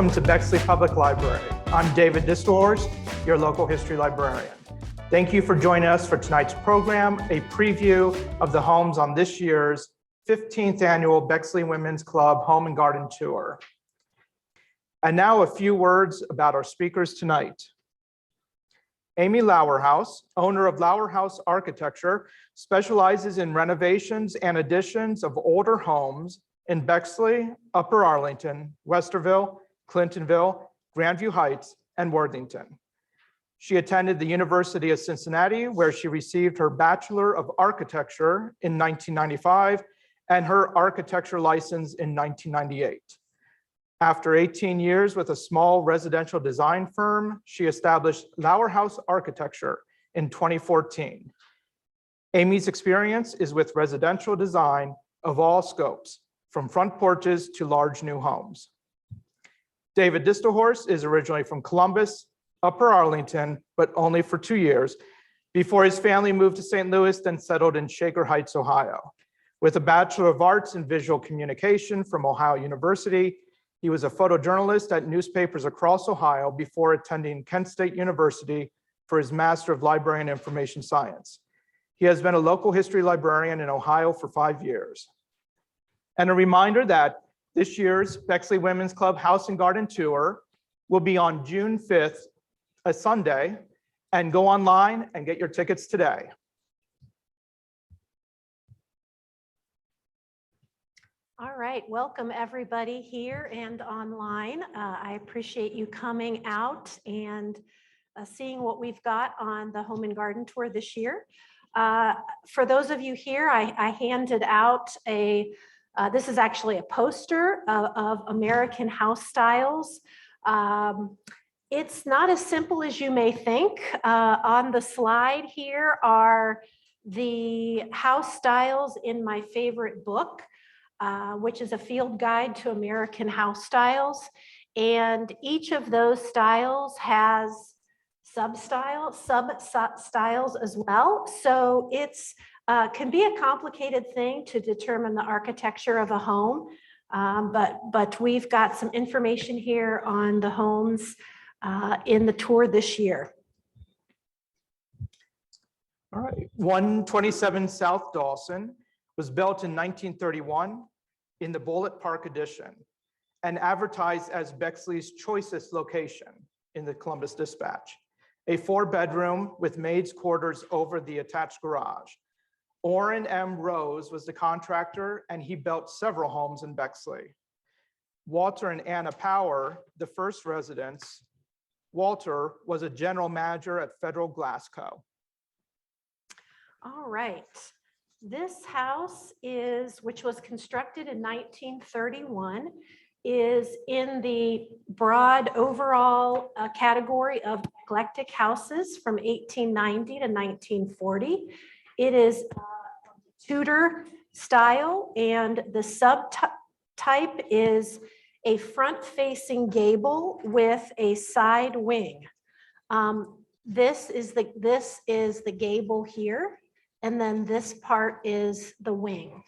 Welcome to Bexley Public Library. I'm David Distelhorst, your local history librarian. Thank you for joining us for tonight's program, a preview of the homes on this year's 15th annual Bexley Women's Club Home and Garden Tour. And now a few words about our speakers tonight. Amy Lauerhouse, owner of Lauerhouse Architecture, specializes in renovations and additions of older homes in Bexley, Upper Arlington, Westerville, Clintonville, Grandview Heights, and Worthington. She attended the University of Cincinnati, where she received her Bachelor of Architecture in 1995 and her architecture license in 1998. After 18 years with a small residential design firm, she established Lauerhouse Architecture in 2014. Amy's experience is with residential design of all scopes, from front porches to large new homes. David Distelhorst is originally from Columbus, Upper Arlington, but only for 2 years, before his family moved to St. Louis, then settled in Shaker Heights, Ohio. With a Bachelor of Arts in Visual Communication from Ohio University, he was a photojournalist at newspapers across Ohio before attending Kent State University for his Master of Library and Information Science. He has been a local history librarian in Ohio for 5 years. And a reminder that this year's Bexley Women's Club House and Garden Tour will be on June 5th, a Sunday, and go online and get your tickets today. All right, welcome everybody here and online. I appreciate you coming out and seeing what we've got on the Home and Garden Tour this year. For those of you here, I handed out this is actually a poster of American house styles. It's not as simple as you may think. On the slide here are the house styles in my favorite book, which is a field guide to American house styles. And each of those styles has sub-styles as well. So it's can be a complicated thing to determine the architecture of a home. But we've got some information here on the homes in the tour this year. All right, 127 South Dawson was built in 1931 in the Bullitt Park Edition and advertised as Bexley's choicest location in the Columbus Dispatch. A 4-bedroom with maid's quarters over the attached garage. Orrin M. Rose was the contractor, and he built several homes in Bexley. Walter and Anna Power, the first residents. Walter was a general manager at Federal Glass Co. All right. This house which was constructed in 1931, is in the broad overall category of eclectic houses from 1890 to 1940. It is Tudor style, and the subtype is a front-facing gable with a side wing. This is the gable here. And then this part is the wing.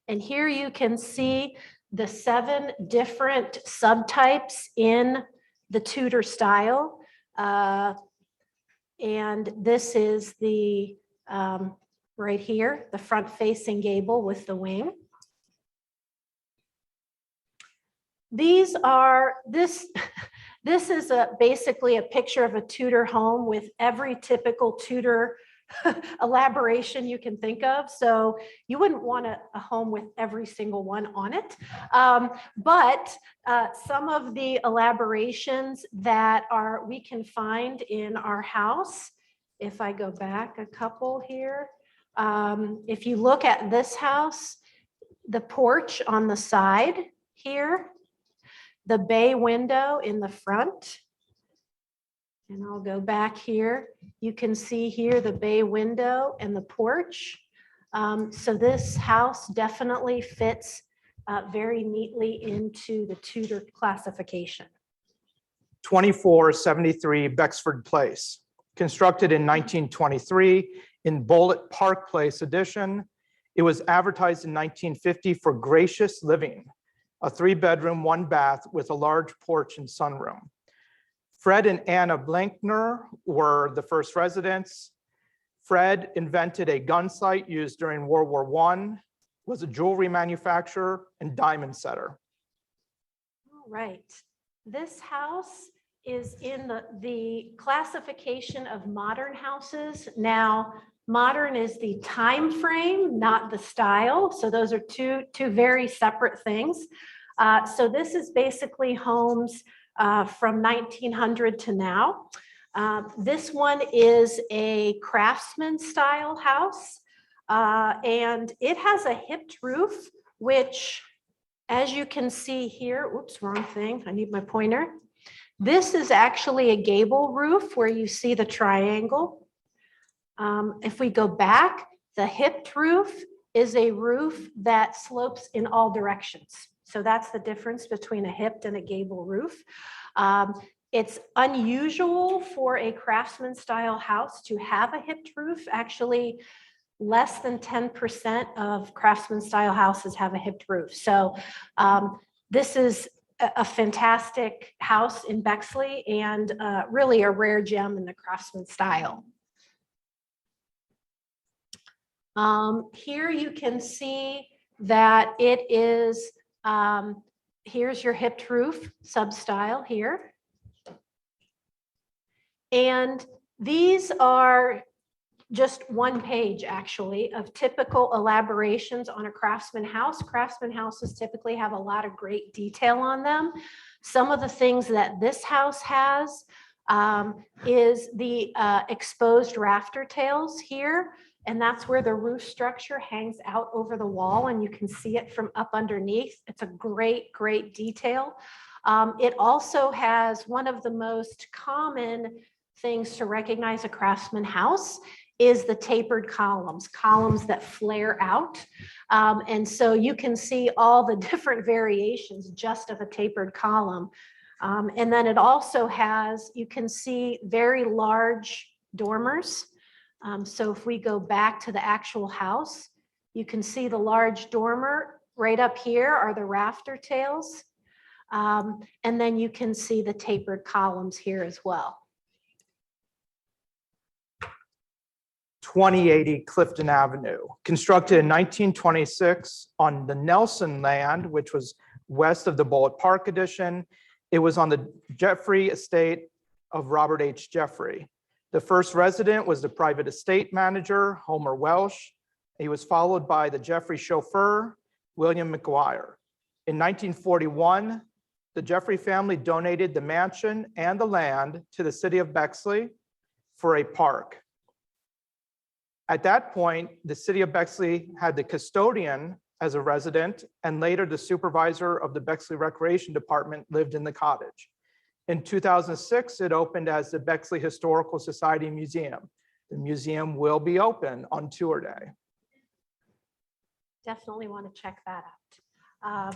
And here you can see the 7 different subtypes in the Tudor style. And this is the, right here, the front-facing gable with the wing. This is basically a picture of a Tudor home with every typical Tudor elaboration you can think of. So you wouldn't want a home with every single one on it. But some of the elaborations that we can find in our house, if I go back a couple here, if you look at this house, the porch on the side here, the bay window in the front, and I'll go back here. You can see here the bay window and the porch. So this house definitely fits very neatly into the Tudor classification. 2473 Bexford Place, constructed in 1923 in Bullitt Park Place Edition, It was advertised in 1950 for gracious living, a 3-bedroom, 1-bath with a large porch and sunroom. Fred and Anna Blankner were the first residents. Fred invented a gun sight used during World War I, was a jewelry manufacturer and diamond setter. All right. This house is in the classification of modern houses. Now, modern is the time frame, not the style. So those are two very separate things. So this is basically homes from 1900 to now. This one is a craftsman style house, and it has a hipped roof, which, as you can see here, oops, wrong thing, I need my pointer. This is actually a gable roof where you see the triangle. If we go back, the hipped roof is a roof that slopes in all directions. So that's the difference between a hipped and a gable roof. It's unusual for a craftsman style house to have a hipped roof. Actually, less than 10% of craftsman style houses have a hipped roof. So this is a fantastic house in Bexley and really a rare gem in the craftsman style. Here you can see that it is, here's your hipped roof sub-style here. And these are just one page actually of typical elaborations on a craftsman house. Craftsman houses typically have a lot of great detail on them. Some of the things that this house has is the exposed rafter tails here. And that's where the roof structure hangs out over the wall and you can see it from up underneath. It's a great, great detail. It also has one of the most common things to recognize a craftsman house is the tapered columns that flare out. And so you can see all the different variations just of a tapered column. And then it also has, you can see very large dormers. So if we go back to the actual house, you can see the large dormer right up here are the rafter tails. And then you can see the tapered columns here as well. 2080 Clifton Avenue, constructed in 1926 on the Nelson land, which was west of the Bullitt Park addition. It was on the Jeffrey estate of Robert H. Jeffrey. The first resident was the private estate manager, Homer Welsh. He was followed by the Jeffrey chauffeur, William McGuire. In 1941, the Jeffrey family donated the mansion and the land to the city of Bexley for a park. At that point, the city of Bexley had the custodian as a resident, and later the supervisor of the Bexley Recreation Department lived in the cottage. In 2006, it opened as the Bexley Historical Society Museum. The museum will be open on tour day. Definitely want to check that out.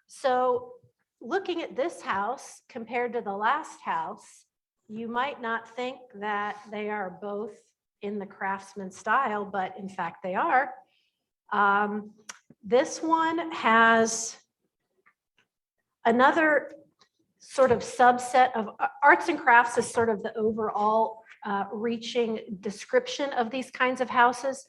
So looking at this house compared to the last house, you might not think that they are both in the craftsman style, but in fact they are. This one has another sort of subset of arts and crafts is sort of the overall reaching description of these kinds of houses.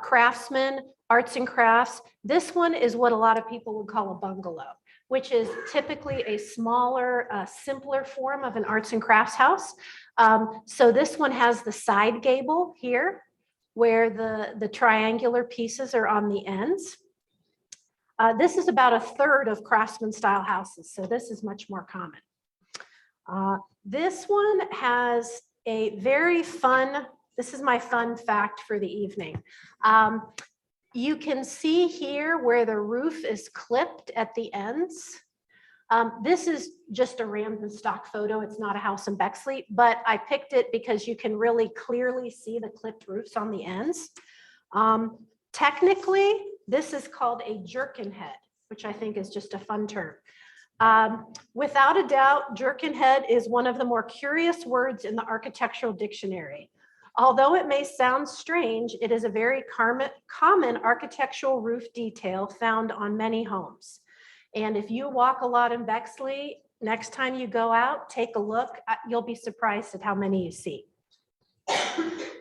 Craftsmen, arts and crafts. This one is what a lot of people would call a bungalow, which is typically a smaller, simpler form of an arts and crafts house. So this one has the side gable here, where the triangular pieces are on the ends. This is about a third of craftsman style houses, so this is much more common. This one has a very fun, this is my fun fact for the evening. You can see here where the roof is clipped at the ends. This is just a random stock photo. It's not a house in Bexley, but I picked it because you can really clearly see the clipped roofs on the ends. Technically, this is called a jerkin head, which I think is just a fun term. Without a doubt, jerkin head is one of the more curious words in the architectural dictionary. Although it may sound strange, it is a very common architectural roof detail found on many homes. And if you walk a lot in Bexley, next time you go out, take a look, you'll be surprised at how many you see.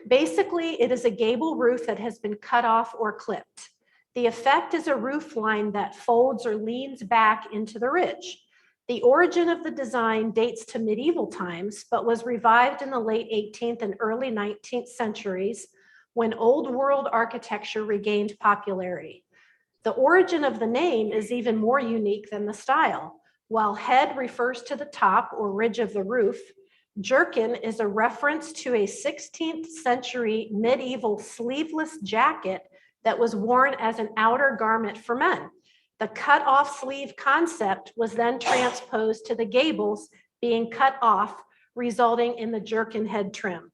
Basically, it is a gable roof that has been cut off or clipped. The effect is a roof line that folds or leans back into the ridge. The origin of the design dates to medieval times, but was revived in the late 18th and early 19th centuries when Old World architecture regained popularity. The origin of the name is even more unique than the style. While head refers to the top or ridge of the roof, jerkin is a reference to a 16th century medieval sleeveless jacket that was worn as an outer garment for men. The cut-off sleeve concept was then transposed to the gables being cut off, resulting in the jerkin head trim.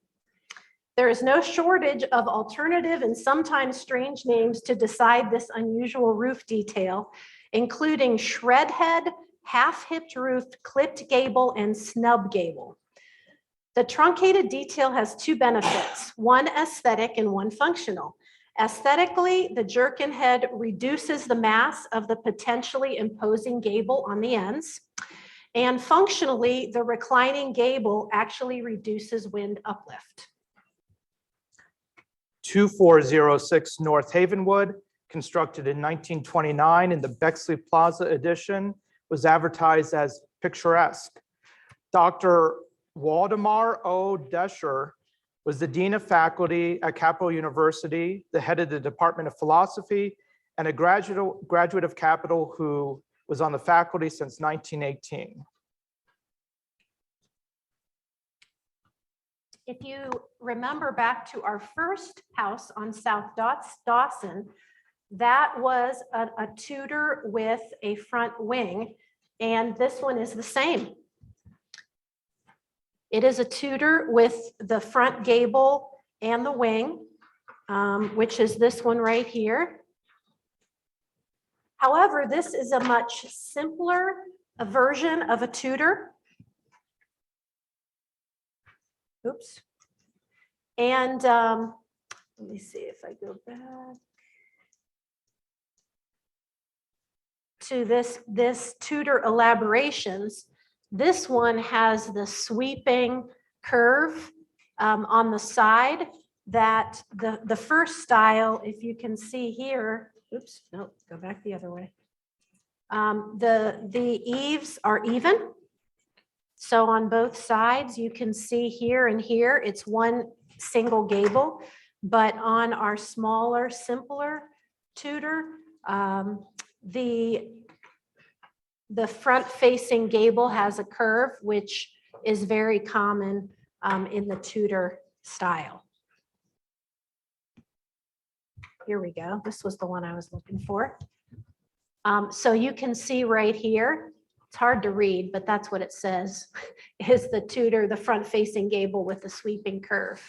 There is no shortage of alternative and sometimes strange names to decide this unusual roof detail, including shred head, half-hipped roof, clipped gable, and snub gable. The truncated detail has two benefits, one aesthetic and one functional. Aesthetically, the jerkin head reduces the mass of the potentially imposing gable on the ends. And functionally, the reclining gable actually reduces wind uplift. 2406 North Havenwood, constructed in 1929 in the Bexley Plaza edition, was advertised as picturesque. Dr. Waldemar O. Descher was the Dean of Faculty at Capital University, the head of the Department of Philosophy, and a graduate of Capital who was on the faculty since 1918. If you remember back to our first house on South Dawson, that was a Tudor with a front wing, and this one is the same. It is a Tudor with the front gable and the wing, which is this one right here. However, this is a much simpler version of a Tudor. Oops. And let me see if I go back to this Tudor elaborations. This one has the sweeping curve on the side that the first style, if you can see here, oops, no, go back the other way. The eaves are even. So on both sides, you can see here and here, it's one single gable, but on our smaller, simpler Tudor, the front-facing gable has a curve, which is very common in the Tudor style. Here we go. This was the one I was looking for. So you can see right here, it's hard to read, but that's what it says, is the Tudor, the front-facing gable with the sweeping curve.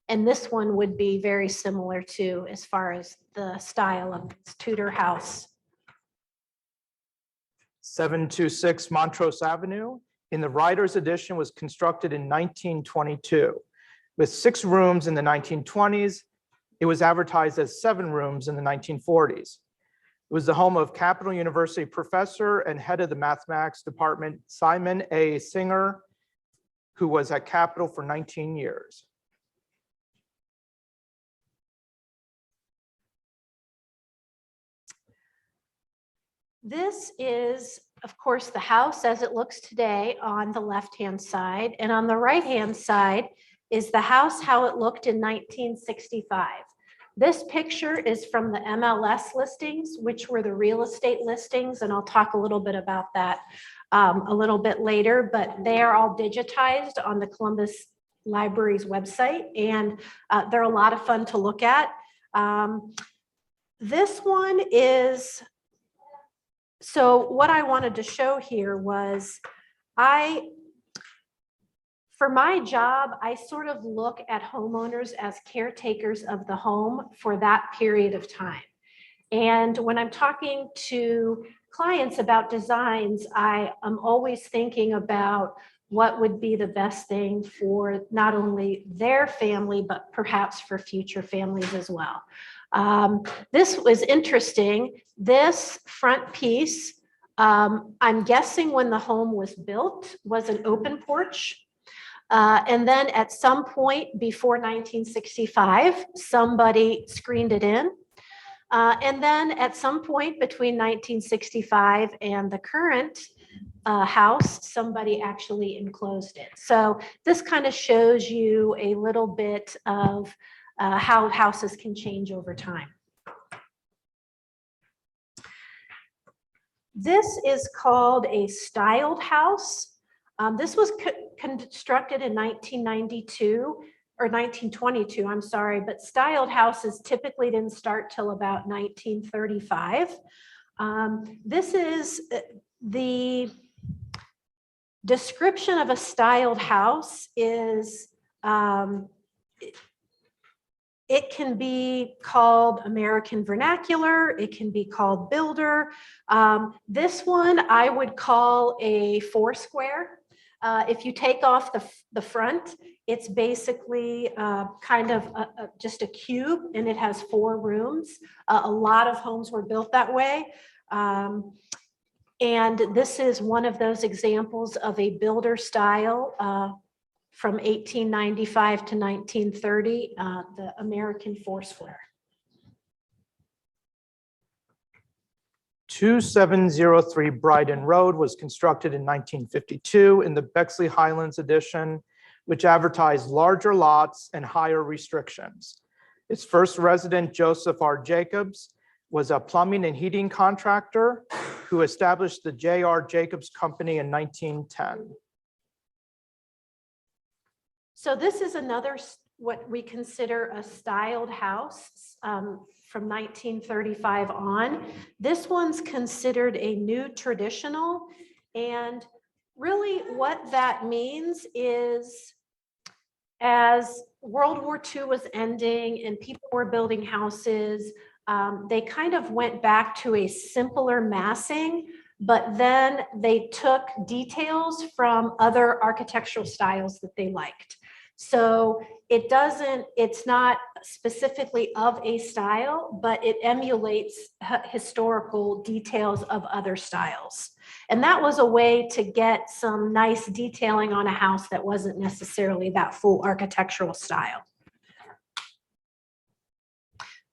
And this one would be very similar to as far as the style of this Tudor house. 726 Montrose Avenue in the Writer's Edition was constructed in 1922. With 6 rooms in the 1920s, it was advertised as 7 rooms in the 1940s. It was the home of Capital University professor and head of the mathematics department, Simon A. Singer, who was at Capital for 19 years. This is, of course, the house as it looks today on the left-hand side, and on the right-hand side is the house how it looked in 1965. This picture is from the MLS listings, which were the real estate listings, and I'll talk a little bit about that a little bit later, but they are all digitized on the Columbus Library's website, and they're a lot of fun to look at. This one is, so what I wanted to show here was for my job, I sort of look at homeowners as caretakers of the home for that period of time. And when I'm talking to clients about designs, I am always thinking about what would be the best thing for not only their family, but perhaps for future families as well. This was interesting. This front piece, I'm guessing when the home was built, was an open porch. And then at some point before 1965, somebody screened it in. And then at some point between 1965 and the current house, somebody actually enclosed it. So this kind of shows you a little bit of how houses can change over time. This is called a styled house. This was constructed in 1992 or 1922, I'm sorry, but styled houses typically didn't start till about 1935. This is the description of a styled house is it can be called American vernacular. It can be called builder. This one I would call a four square. If you take off the front, it's basically kind of just a cube, and it has 4 rooms. A lot of homes were built that way. And this is one of those examples of a builder style from 1895 to 1930, the American four square. 2703 Brighton Road was constructed in 1952 in the Bexley Highlands edition, which advertised larger lots and higher restrictions. Its first resident, Joseph R. Jacobs, was a plumbing and heating contractor who established the J.R. Jacobs Company in 1910. So this is another, what we consider a styled house from 1935 on. This one's considered a new traditional. And really what that means is as World War II was ending and people were building houses, they kind of went back to a simpler massing, but then they took details from other architectural styles that they liked. So it's not specifically of a style, but it emulates historical details of other styles. And that was a way to get some nice detailing on a house that wasn't necessarily that full architectural style.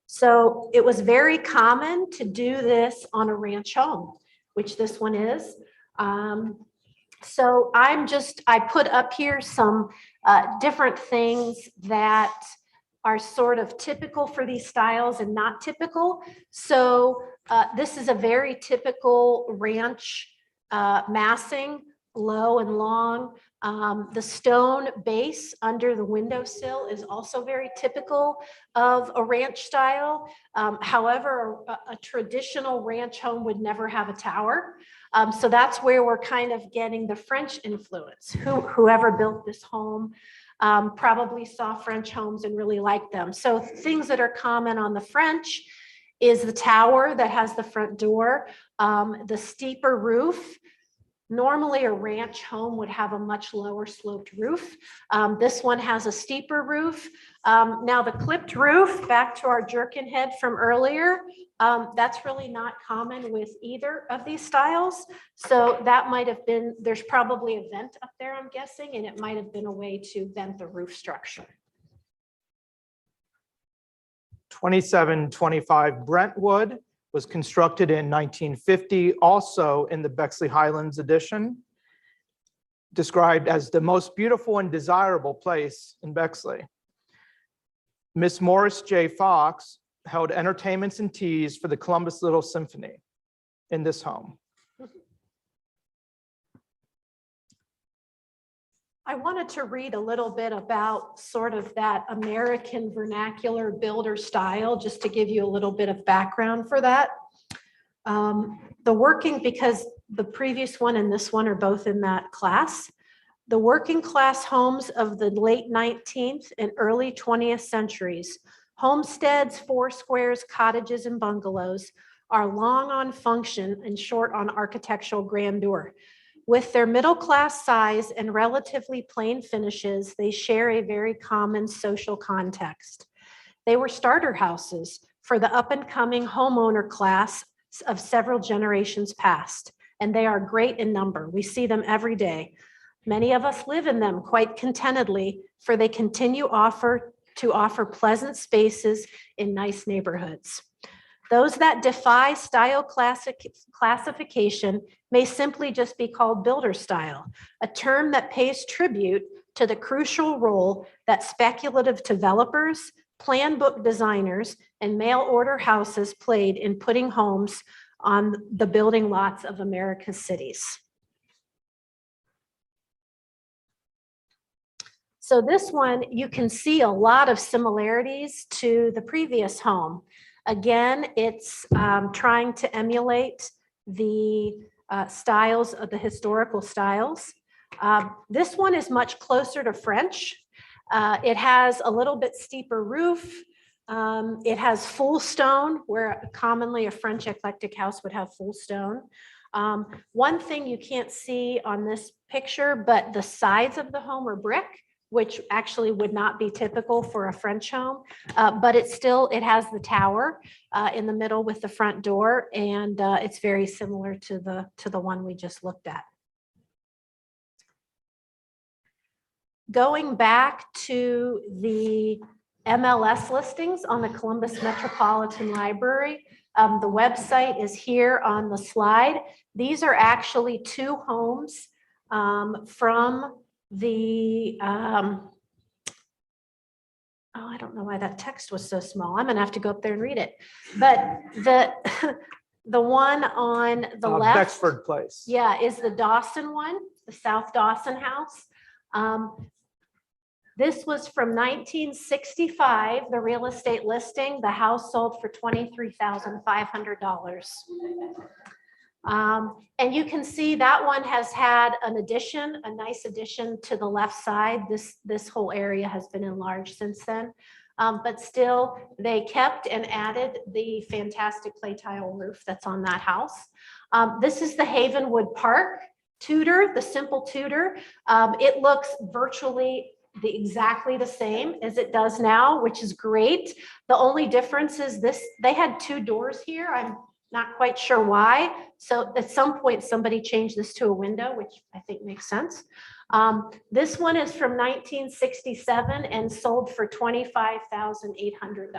So it was very common to do this on a ranch home, which this one is. So I put up here some different things that are sort of typical for these styles and not typical. So this is a very typical ranch massing, low and long. The stone base under the windowsill is also very typical of a ranch style. However, a traditional ranch home would never have a tower. So that's where we're kind of getting the French influence. Whoever built this home probably saw French homes and really liked them. So things that are common on the French is the tower that has the front door, the steeper roof. Normally a ranch home would have a much lower sloped roof. This one has a steeper roof. Now the clipped roof, back to our jerkin head from earlier, that's really not common with either of these styles. So that might have been, there's probably a vent up there, I'm guessing, and it might have been a way to vent the roof structure. 2725 Brentwood was constructed in 1950, also in the Bexley Highlands edition, described as the most beautiful and desirable place in Bexley. Miss Morris J. Fox held entertainments and teas for the Columbus Little Symphony in this home. I wanted to read a little bit about sort of that American vernacular builder style, just to give you a little bit of background for that. Because the previous one and this one are both in that class. The working class homes of the late 19th and early 20th centuries, homesteads, four squares, cottages, and bungalows are long on function and short on architectural grandeur. With their middle-class size and relatively plain finishes, they share a very common social context. They were starter houses for the up-and-coming homeowner class of several generations past, and they are great in number. We see them every day. Many of us live in them quite contentedly, for they continue to offer pleasant spaces in nice neighborhoods. Those that defy style classification may simply just be called builder style, a term that pays tribute to the crucial role that speculative developers, plan book designers, and mail order houses played in putting homes on the building lots of America's cities. So this one, you can see a lot of similarities to the previous home. Again, it's trying to emulate the styles of the historical styles. This one is much closer to French. It has a little bit steeper roof. It has full stone, where commonly a French eclectic house would have full stone. One thing you can't see on this picture, but the sides of the home are brick, which actually would not be typical for a French home, but it has the tower in the middle with the front door, and it's very similar to the one we just looked at. Going back to the MLS listings on the Columbus Metropolitan Library, the website is here on the slide. These are actually two homes from the, I don't know why that text was so small. I'm gonna have to go up there and read it. But the one on the left, Bexford Place. yeah, is the Dawson one, the South Dawson house. This was from 1965, the real estate listing. The house sold for $23,500. And you can see that one has had an addition, a nice addition to the left side. This whole area has been enlarged since then. But still, they kept and added the fantastic clay tile roof that's on that house. This is the Havenwood Park Tudor, the simple Tudor. It looks virtually exactly the same as it does now, which is great. The only difference is they had two doors here. I'm not quite sure why. So at some point, somebody changed this to a window, which I think makes sense. This one is from 1967 and sold for $25,800.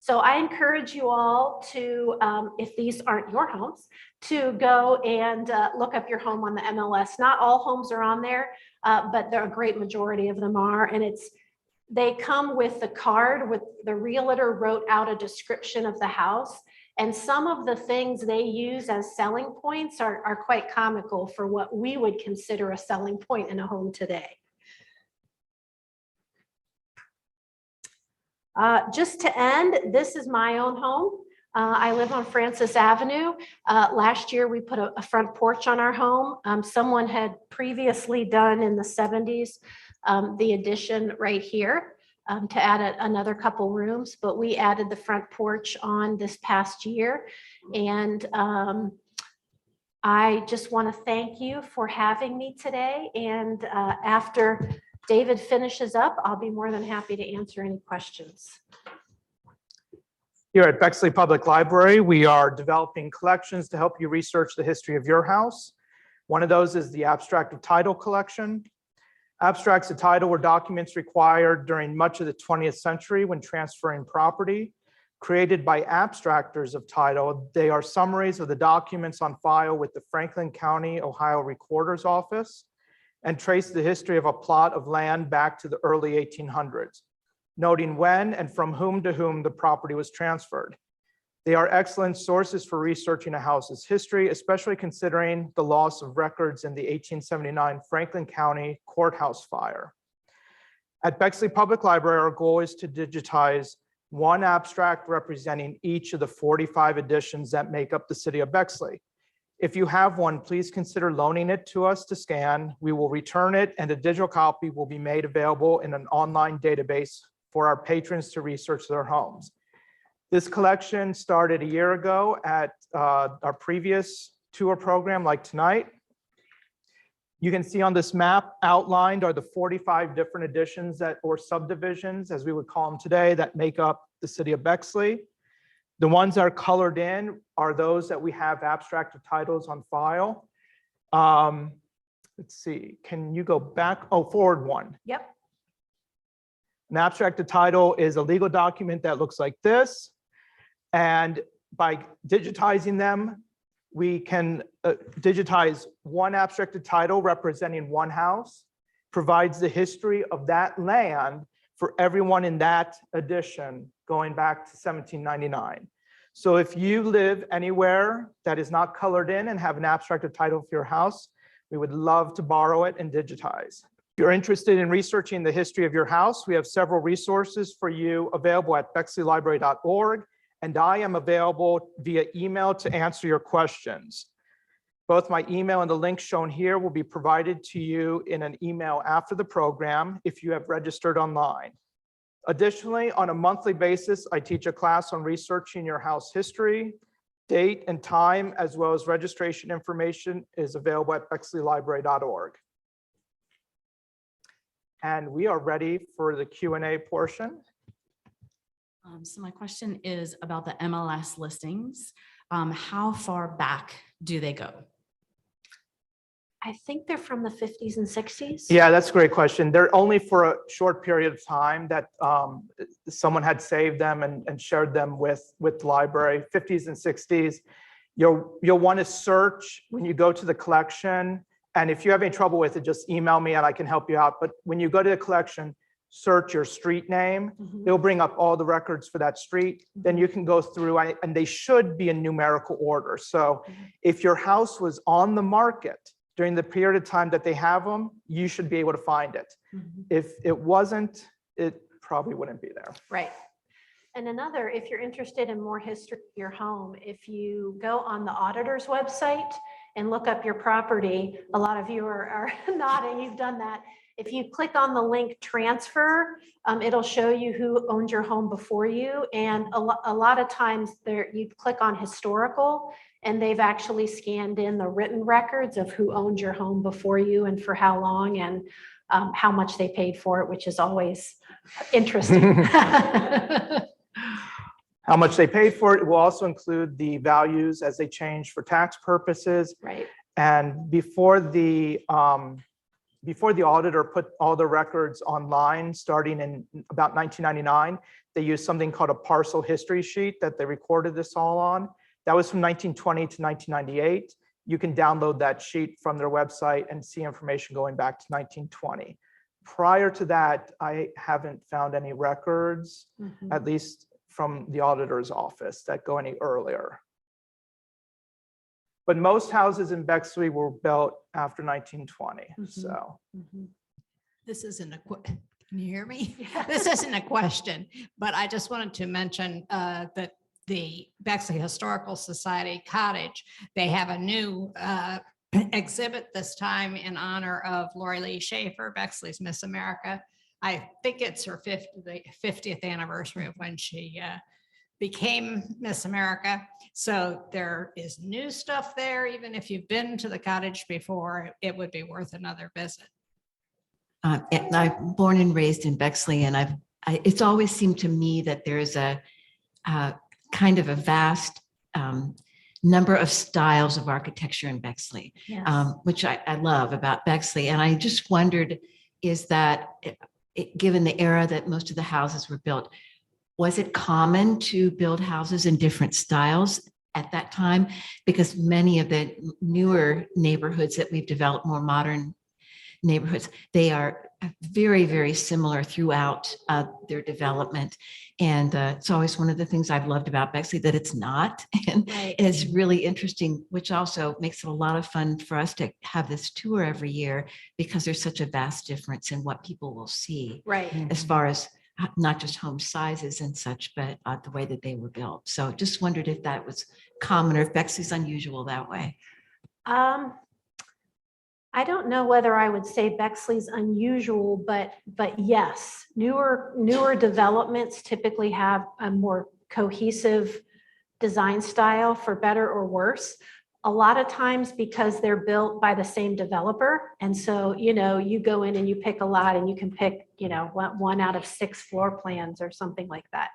So I encourage you all to, if these aren't your homes, to go and look up your home on the MLS. Not all homes are on there, but a great majority of them are. And they come with the card with the realtor wrote out a description of the house. And some of the things they use as selling points are quite comical for what we would consider a selling point in a home today. Just to end, this is my own home. I live on Francis Avenue. Last year, we put a front porch on our home. Someone had previously done in the 70s the addition right here to add another couple rooms, but we added the front porch on this past year. And I just want to thank you for having me today. And after David finishes up, I'll be more than happy to answer any questions. Here at Bexley Public Library, we are developing collections to help you research the history of your house. One of those is the Abstract of Title collection. Abstracts of title were documents required during much of the 20th century when transferring property. Created by abstractors of title, they are summaries of the documents on file with the Franklin County, Ohio Recorder's Office and trace the history of a plot of land back to the early 1800s, noting when and from whom to whom the property was transferred. They are excellent sources for researching a house's history, especially considering the loss of records in the 1879 Franklin County courthouse fire. At Bexley Public Library, our goal is to digitize one abstract representing each of the 45 editions that make up the city of Bexley. If you have one, please consider loaning it to us to scan. We will return it, and a digital copy will be made available in an online database for our patrons to research their homes. This collection started a year ago at our previous tour program like tonight. You can see on this map outlined are the 45 different editions that, or subdivisions, as we would call them today, that make up the city of Bexley. The ones that are colored in are those that we have abstracted titles on file. Let's see, can you go back? Oh, forward one. Yep. An abstracted title is a legal document that looks like this. And by digitizing them, we can digitize one abstracted title representing one house, provides the history of that land for everyone in that edition going back to 1799. So if you live anywhere that is not colored in and have an abstracted title for your house, we would love to borrow it and digitize. If you're interested in researching the history of your house, we have several resources for you available at bexleylibrary.org, and I am available via email to answer your questions. Both my email and the link shown here will be provided to you in an email after the program if you have registered online. Additionally, on a monthly basis, I teach a class on researching your house history. Date and time, as well as registration information, is available at bexleylibrary.org. And we are ready for the Q&A portion. So my question is about the MLS listings. How far back do they go? I think they're from the 50s and 60s. Yeah, that's a great question. They're only for a short period of time that someone had saved them and shared them with the library, 50s and 60s. You'll want to search when you go to the collection. And if you have any trouble with it, just email me and I can help you out. But when you go to the collection, search your street name. It'll bring up all the records for that street. Then you can go through and they should be in numerical order. So if your house was on the market during the period of time that they have them, you should be able to find it. If it wasn't, it probably wouldn't be there. Right. And another, if you're interested in more history of your home, if you go on the auditor's website and look up your property, a lot of you are nodding, you've done that. If you click on the link transfer, it'll show you who owned your home before you. And a lot of times there, you click on historical and they've actually scanned in the written records of who owned your home before you and for how long and how much they paid for it, which is always interesting. How much they paid for it will also include the values as they change for tax purposes. Right. And before the auditor put all the records online, starting in about 1999, they used something called a parcel history sheet that they recorded this all on. That was from 1920 to 1998. You can download that sheet from their website and see information going back to 1920. Prior to that, I haven't found any records, at least from the auditor's office, that go any earlier. But most houses in Bexley were built after 1920, so. This isn't can you hear me? This isn't a question, but I just wanted to mention that the Bexley Historical Society Cottage, they have a new exhibit this time in honor of Lori Lee Schaefer, Bexley's Miss America. I think it's her 50th anniversary of when she became Miss America. So there is new stuff there. Even if you've been to the cottage before, it would be worth another visit. And I'm born and raised in Bexley, and it's always seemed to me that there's a kind of a vast number of styles of architecture in Bexley, Yes. Which I love about Bexley. And I just wondered, is that given the era that most of the houses were built, was it common to build houses in different styles at that time? Because many of the newer neighborhoods that we've developed, more modern neighborhoods, they are very, very similar throughout their development. And it's always one of the things I've loved about Bexley, that it's not. And Right. it's really interesting, which also makes it a lot of fun for us to have this tour every year, because there's such a vast difference in what people will see Right. as far as not just home sizes and such, but the way that they were built. So just wondered if that was common or if Bexley's unusual that way. I don't know whether I would say Bexley's unusual, but yes, newer developments typically have a more cohesive design style for better or worse. A lot of times because they're built by the same developer. And so, you go in and you pick a lot and you can pick, one out of 6 floor plans or something like that.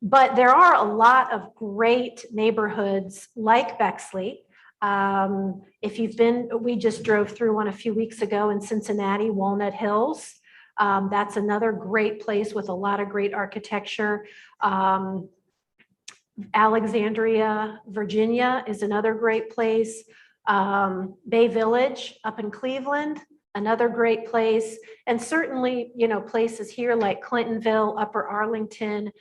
But there are a lot of great neighborhoods like Bexley. If you've been, we just drove through one a few weeks ago in Cincinnati, Walnut Hills. That's another great place with a lot of great architecture. Alexandria, Virginia is another great place. Bay Village up in Cleveland, another great place. And certainly, places here like Clintonville, Upper Arlington,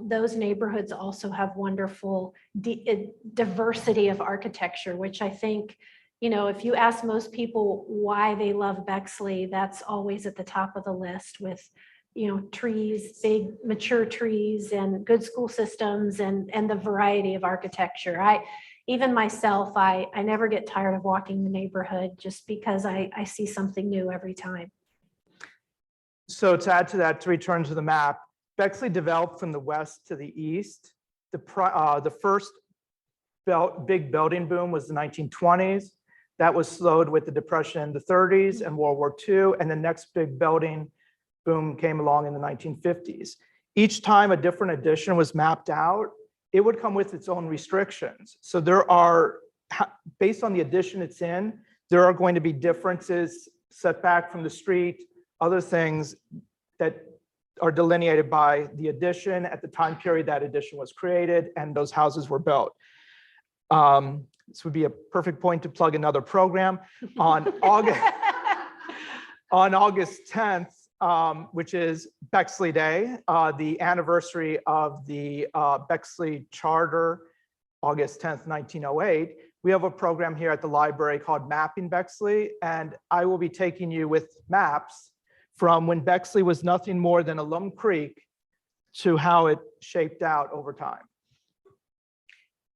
those neighborhoods also have wonderful diversity of architecture, which I think, if you ask most people why they love Bexley, that's always at the top of the list with trees, big mature trees and good school systems and the variety of architecture. Even myself, I never get tired of walking the neighborhood just because I see something new every time. So to add to that, to return to the map, Bexley developed from the west to the east. The first big building boom was the 1920s. That was slowed with the Depression in the 30s and World War II. And the next big building boom came along in the 1950s. Each time a different addition was mapped out, it would come with its own restrictions. So there are, based on the addition it's in, there are going to be differences set back from the street, other things that are delineated by the addition at the time period that addition was created and those houses were built. This would be a perfect point to plug another program. On August 10th, which is Bexley Day, the anniversary of the Bexley Charter, August 10th, 1908. We have a program here at the library called Mapping Bexley, and I will be taking you with maps from when Bexley was nothing more than a Lum Creek to how it shaped out over time.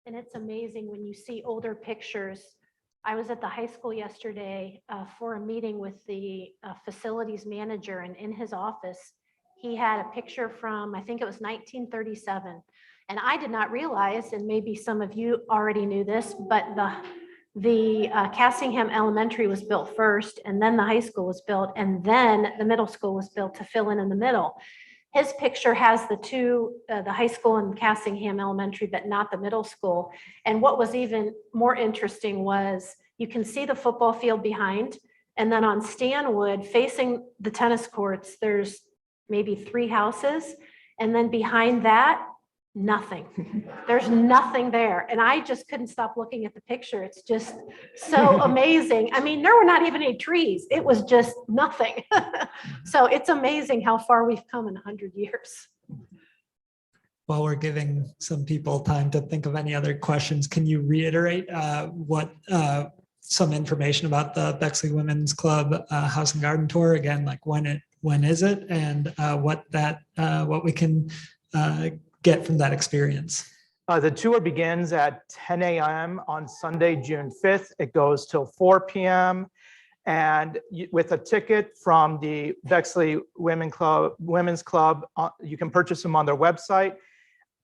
And it's amazing when you see older pictures. I was at the high school yesterday for a meeting with the facilities manager, and in his office, he had a picture from, I think it was 1937. And I did not realize, and maybe some of you already knew this, but the Cassingham Elementary was built first, and then the high school was built, and then the middle school was built to fill in the middle. His picture has the two, the high school and Cassingham Elementary, but not the middle school. And what was even more interesting was you can see the football field behind, and then on Stanwood facing the tennis courts, there's maybe 3 houses, and then behind that, nothing. There's nothing there. And I just couldn't stop looking at the picture. It's just so amazing. I mean, there were not even any trees. It was just nothing. So it's amazing how far we've come in 100 years. While we're giving some people time to think of any other questions, can you reiterate some information about the Bexley Women's Club House and Garden Tour? Again, like when is it, and what we can get from that experience? The tour begins at 10 a.m. on Sunday, June 5th. It goes till 4 p.m. And with a ticket from the Bexley Women's Club, you can purchase them on their website.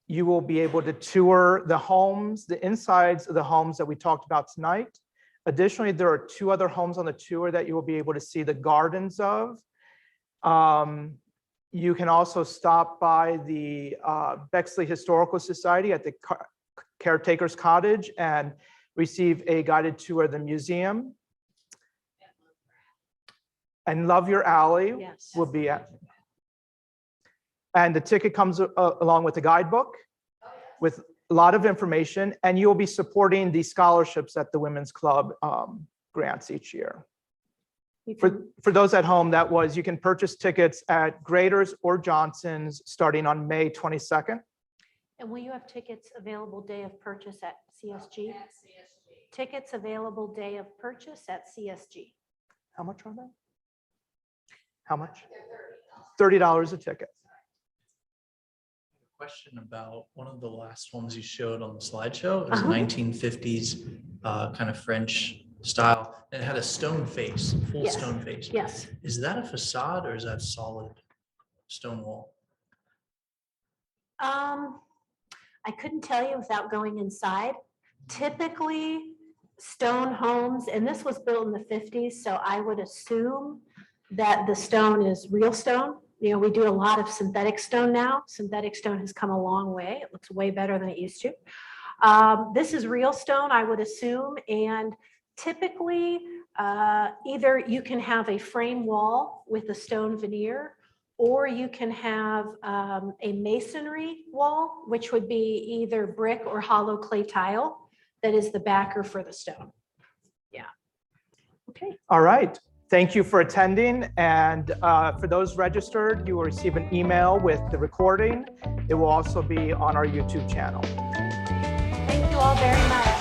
You will be able to tour the homes, the insides of the homes that we talked about tonight. Additionally, there are 2 other homes on the tour that you will be able to see the gardens of. You can also stop by the Bexley Historical Society at the Caretaker's Cottage and receive a guided tour of the museum. And Love Your Alley will be at. And the ticket comes along with a guidebook with a lot of information, and you'll be supporting the scholarships that the Women's Club grants each year. For those at home, you can purchase tickets at Graders or Johnson's starting on May 22nd. And will you have tickets available day of purchase at CSG? At CSG. Tickets available day of purchase at CSG. How much are they? How much? $30 a ticket. Question about one of the last ones you showed on the slideshow. It was 1950s kind of French style, and it had a stone face, full stone face. Yes. Is that a facade or is that solid stone wall? I couldn't tell you without going inside. Typically, stone homes, and this was built in the 50s, so I would assume that the stone is real stone. You know, we do a lot of synthetic stone now. Synthetic stone has come a long way. It looks way better than it used to. This is real stone, I would assume, and typically either you can have a frame wall with a stone veneer, or you can have a masonry wall, which would be either brick or hollow clay tile that is the backer for the stone. Yeah. Okay. All right. Thank you for attending. And for those registered, you will receive an email with the recording. It will also be on our YouTube channel. Thank you all very much.